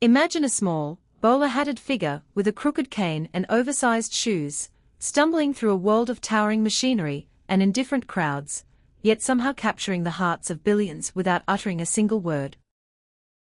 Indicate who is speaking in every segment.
Speaker 1: Imagine a small, bowler-hatted figure with a crooked cane and oversized shoes, stumbling through a world of towering machinery and indifferent crowds, yet somehow capturing the hearts of billions without uttering a single word.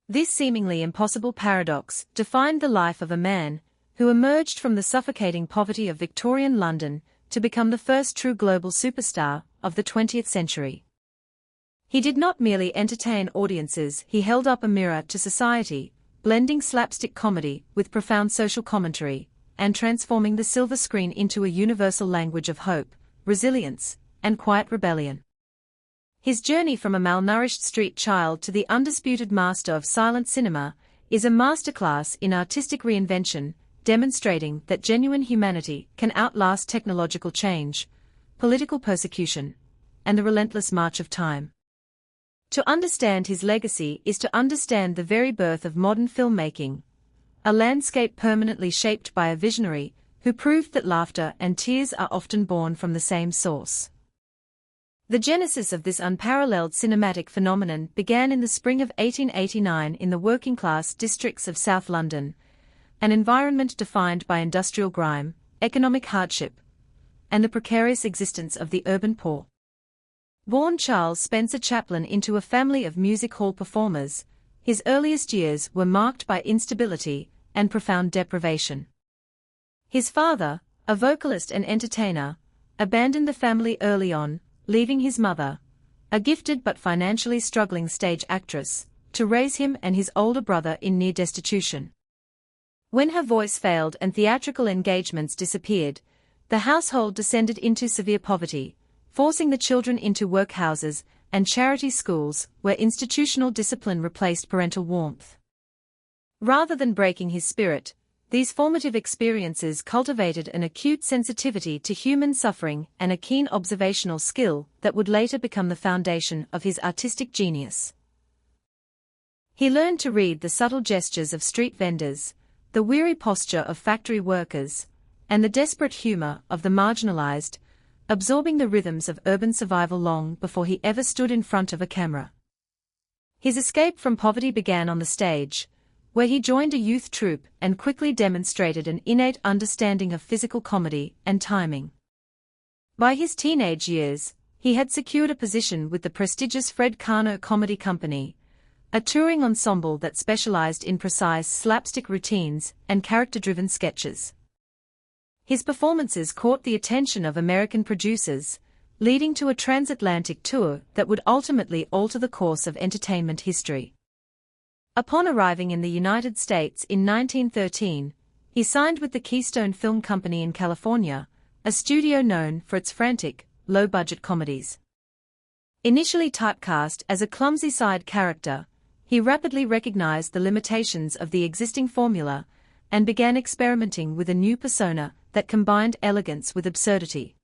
Speaker 1: This seemingly impossible paradox defined the life of a man who emerged from the suffocating poverty of Victorian London to become the first true global superstar of the 20th century. He did not merely entertain audiences, he held up a mirror to society, blending slapstick comedy with profound social commentary, and transforming the silver screen into a universal language of hope, resilience, and quiet rebellion. His journey from a malnourished street child to the undisputed master of silent cinema is a masterclass in artistic reinvention, demonstrating that genuine humanity can outlast technological change, political persecution, and the relentless march of time. To understand his legacy is to understand the very birth of modern filmmaking, a landscape permanently shaped by a visionary who proved that laughter and tears are often born from the same source. The genesis of this unparalleled cinematic phenomenon began in the spring of 1889 in the working-class districts of South London, an environment defined by industrial grime, economic hardship, and the precarious existence of the urban poor. Born Charles Spencer Chaplin into a family of music hall performers, his earliest years were marked by instability and profound deprivation. His father, a vocalist and entertainer, abandoned the family early on, leaving his mother, a gifted but financially struggling stage actress, to raise him and his older brother in near destitution. When her voice failed and theatrical engagements disappeared, the household descended into severe poverty, forcing the children into workhouses and charity schools where institutional discipline replaced parental warmth. Rather than breaking his spirit, these formative experiences cultivated an acute sensitivity to human suffering and a keen observational skill that would later become the foundation of his artistic genius. He learned to read the subtle gestures of street vendors, the weary posture of factory workers, and the desperate humor of the marginalized, absorbing the rhythms of urban survival long before he ever stood in front of a camera. His escape from poverty began on the stage, where he joined a youth troupe and quickly demonstrated an innate understanding of physical comedy and timing. By his teenage years, he had secured a position with the prestigious Fred Karno Comedy Company, a touring ensemble that specialized in precise slapstick routines and character-driven sketches. His performances caught the attention of American producers, leading to a transatlantic tour that would ultimately alter the course of entertainment history. Upon arriving in the United States in 1913, he signed with the Keystone Film Company in California, a studio known for its frantic, low-budget comedies. Initially typecast as a clumsy side character, he rapidly recognized the limitations of the existing formula and began experimenting with a new persona that combined elegance with absurdity.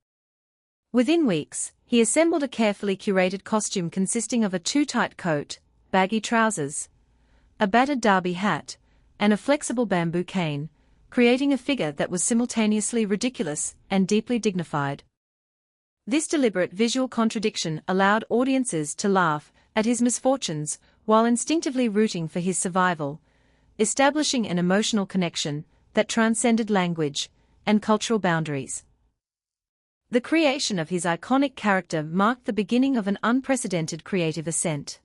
Speaker 1: Within weeks, he assembled a carefully curated costume consisting of a too-tight coat, baggy trousers, a battered derby hat, and a flexible bamboo cane, creating a figure that was simultaneously ridiculous and deeply dignified. This deliberate visual contradiction allowed audiences to laugh at his misfortunes while instinctively rooting for his survival, establishing an emotional connection that transcended language and cultural boundaries. The creation of his iconic character marked the beginning of an unprecedented creative ascent.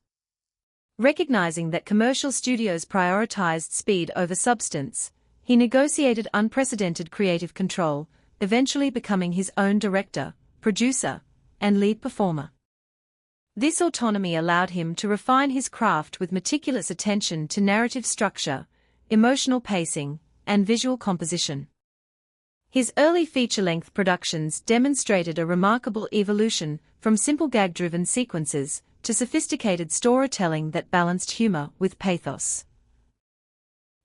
Speaker 1: Recognizing that commercial studios prioritized speed over substance, he negotiated unprecedented creative control, eventually becoming his own director, producer, and lead performer. This autonomy allowed him to refine his craft with meticulous attention to narrative structure, emotional pacing, and visual composition. His early feature-length productions demonstrated a remarkable evolution from simple gag-driven sequences to sophisticated storytelling that balanced humor with pathos.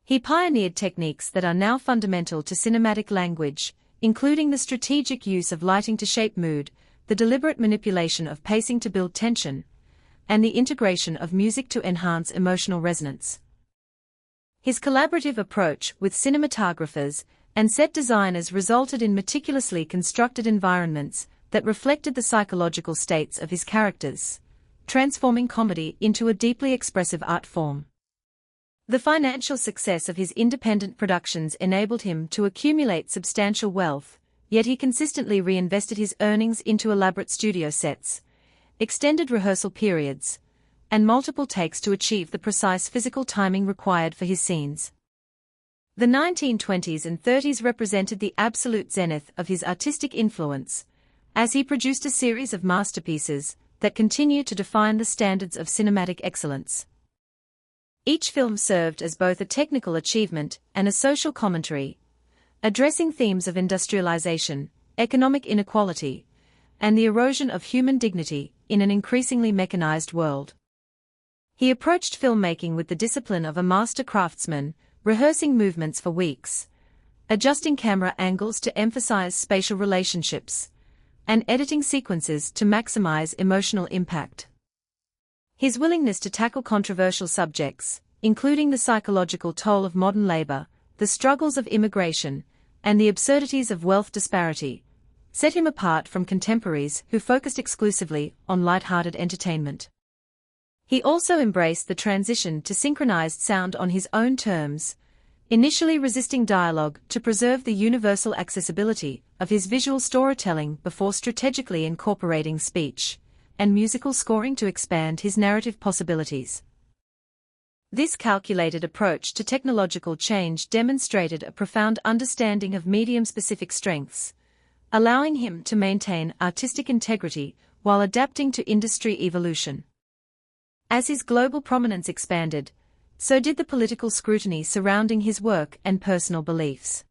Speaker 1: He pioneered techniques that are now fundamental to cinematic language, including the strategic use of lighting to shape mood, the deliberate manipulation of pacing to build tension, and the integration of music to enhance emotional resonance. His collaborative approach with cinematographers and set designers resulted in meticulously constructed environments that reflected the psychological states of his characters, transforming comedy into a deeply expressive art form. The financial success of his independent productions enabled him to accumulate substantial wealth, yet he consistently reinvested his earnings into elaborate studio sets, extended rehearsal periods, and multiple takes to achieve the precise physical timing required for his scenes. The 1920s and 30s represented the absolute zenith of his artistic influence, as he produced a series of masterpieces that continue to define the standards of cinematic excellence. Each film served as both a technical achievement and a social commentary, addressing themes of industrialization, economic inequality, and the erosion of human dignity in an increasingly mechanized world. He approached filmmaking with the discipline of a master craftsman, rehearsing movements for weeks, adjusting camera angles to emphasize spatial relationships, and editing sequences to maximize emotional impact. His willingness to tackle controversial subjects, including the psychological toll of modern labor, the struggles of immigration, and the absurdities of wealth disparity, set him apart from contemporaries who focused exclusively on light-hearted entertainment. He also embraced the transition to synchronized sound on his own terms, initially resisting dialogue to preserve the universal accessibility of his visual storytelling before strategically incorporating speech and musical scoring to expand his narrative possibilities. This calculated approach to technological change demonstrated a profound understanding of medium-specific strengths, allowing him to maintain artistic integrity while adapting to industry evolution. As his global prominence expanded, so did the political scrutiny surrounding his work and personal beliefs.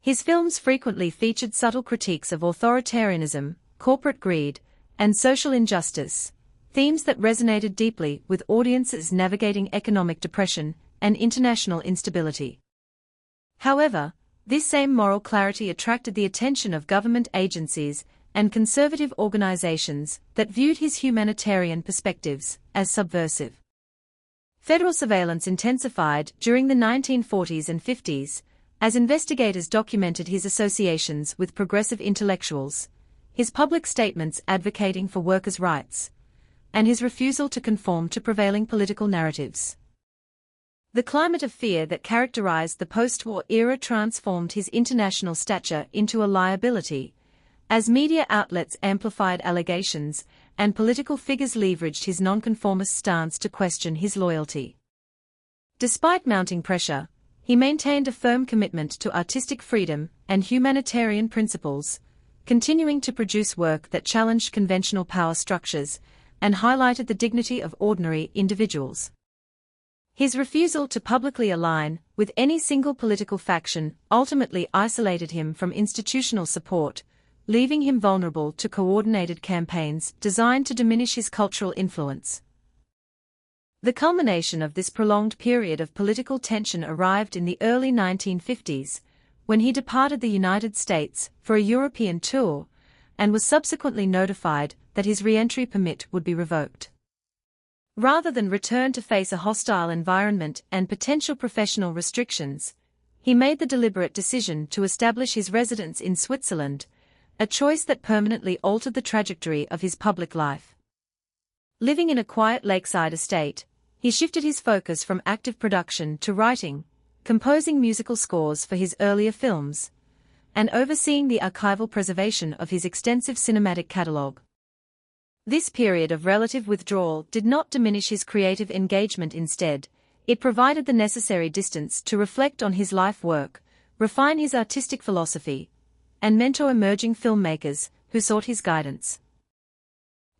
Speaker 1: His films frequently featured subtle critiques of authoritarianism, corporate greed, and social injustice, themes that resonated deeply with audiences navigating economic depression and international instability. However, this same moral clarity attracted the attention of government agencies and conservative organizations that viewed his humanitarian perspectives as subversive. Federal surveillance intensified during the 1940s and 50s, as investigators documented his associations with progressive intellectuals, his public statements advocating for workers' rights, and his refusal to conform to prevailing political narratives. The climate of fear that characterized the post-war era transformed his international stature into a liability, as media outlets amplified allegations and political figures leveraged his nonconformist stance to question his loyalty. Despite mounting pressure, he maintained a firm commitment to artistic freedom and humanitarian principles, continuing to produce work that challenged conventional power structures and highlighted the dignity of ordinary individuals. His refusal to publicly align with any single political faction ultimately isolated him from institutional support, leaving him vulnerable to coordinated campaigns designed to diminish his cultural influence. The culmination of this prolonged period of political tension arrived in the early 1950s, when he departed the United States for a European tour, and was subsequently notified that his re-entry permit would be revoked. Rather than return to face a hostile environment and potential professional restrictions, he made the deliberate decision to establish his residence in Switzerland, a choice that permanently altered the trajectory of his public life. Living in a quiet lakeside estate, he shifted his focus from active production to writing, composing musical scores for his earlier films, and overseeing the archival preservation of his extensive cinematic catalogue. This period of relative withdrawal did not diminish his creative engagement. Instead, it provided the necessary distance to reflect on his life work, refine his artistic philosophy, and mentor emerging filmmakers who sought his guidance.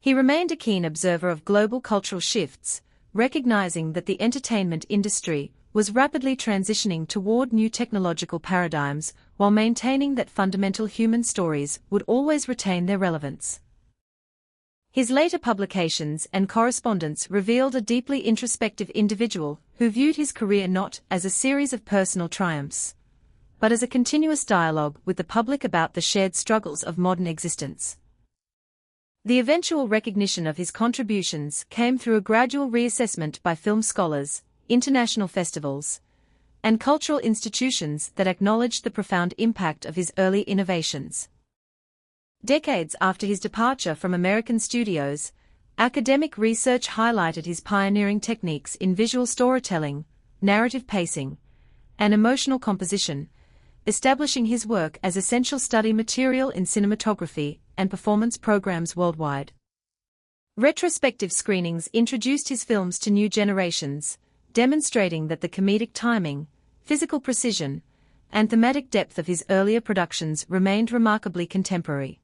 Speaker 1: He remained a keen observer of global cultural shifts, recognizing that the entertainment industry was rapidly transitioning toward new technological paradigms while maintaining that fundamental human stories would always retain their relevance. His later publications and correspondence revealed a deeply introspective individual who viewed his career not as a series of personal triumphs, but as a continuous dialogue with the public about the shared struggles of modern existence. The eventual recognition of his contributions came through a gradual reassessment by film scholars, international festivals, and cultural institutions that acknowledged the profound impact of his early innovations. Decades after his departure from American studios, academic research highlighted his pioneering techniques in visual storytelling, narrative pacing, and emotional composition, establishing his work as essential study material in cinematography and performance programs worldwide. Retrospective screenings introduced his films to new generations, demonstrating that the comedic timing, physical precision, and thematic depth of his earlier productions remained remarkably contemporary.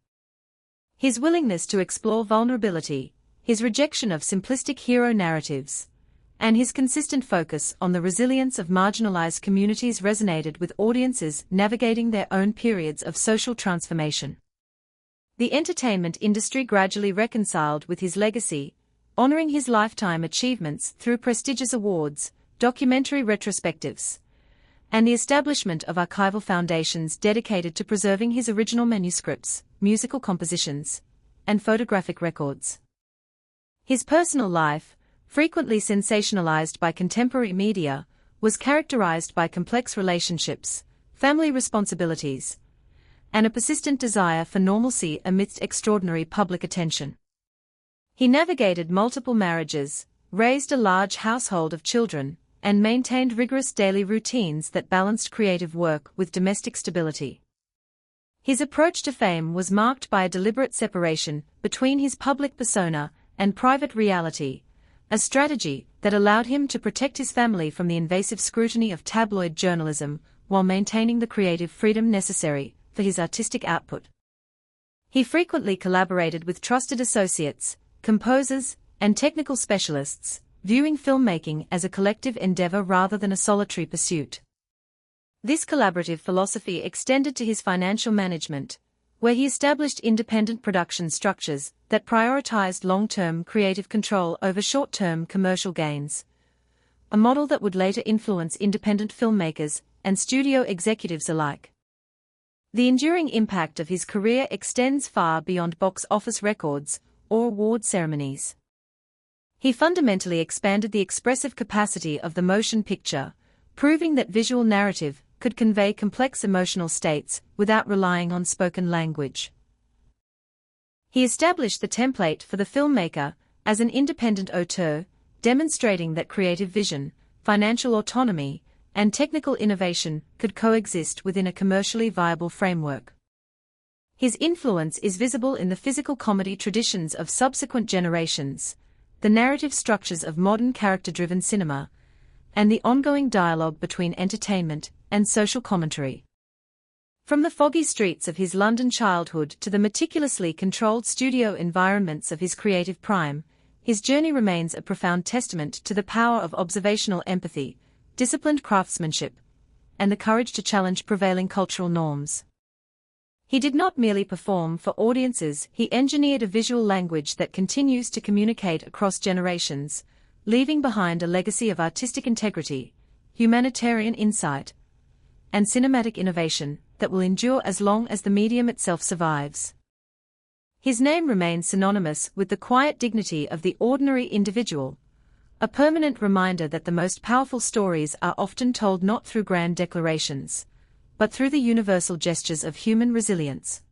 Speaker 1: His willingness to explore vulnerability, his rejection of simplistic hero narratives, and his consistent focus on the resilience of marginalized communities resonated with audiences navigating their own periods of social transformation. The entertainment industry gradually reconciled with his legacy, honoring his lifetime achievements through prestigious awards, documentary retrospectives, and the establishment of archival foundations dedicated to preserving his original manuscripts, musical compositions, and photographic records. His personal life, frequently sensationalized by contemporary media, was characterized by complex relationships, family responsibilities, and a persistent desire for normalcy amidst extraordinary public attention. He navigated multiple marriages, raised a large household of children, and maintained rigorous daily routines that balanced creative work with domestic stability. His approach to fame was marked by a deliberate separation between his public persona and private reality, a strategy that allowed him to protect his family from the invasive scrutiny of tabloid journalism while maintaining the creative freedom necessary for his artistic output. He frequently collaborated with trusted associates, composers, and technical specialists, viewing filmmaking as a collective endeavor rather than a solitary pursuit. This collaborative philosophy extended to his financial management, where he established independent production structures that prioritized long-term creative control over short-term commercial gains, a model that would later influence independent filmmakers and studio executives alike. The enduring impact of his career extends far beyond box office records or award ceremonies. He fundamentally expanded the expressive capacity of the motion picture, proving that visual narrative could convey complex emotional states without relying on spoken language. He established the template for the filmmaker as an independent auteur, demonstrating that creative vision, financial autonomy, and technical innovation could coexist within a commercially viable framework. His influence is visible in the physical comedy traditions of subsequent generations, the narrative structures of modern character-driven cinema, and the ongoing dialogue between entertainment and social commentary. From the foggy streets of his London childhood to the meticulously controlled studio environments of his creative prime, his journey remains a profound testament to the power of observational empathy, disciplined craftsmanship, and the courage to challenge prevailing cultural norms. He did not merely perform for audiences, he engineered a visual language that continues to communicate across generations, leaving behind a legacy of artistic integrity, humanitarian insight, and cinematic innovation that will endure as long as the medium itself survives. His name remains synonymous with the quiet dignity of the ordinary individual, a permanent reminder that the most powerful stories are often told not through grand declarations, but through the universal gestures of human resilience.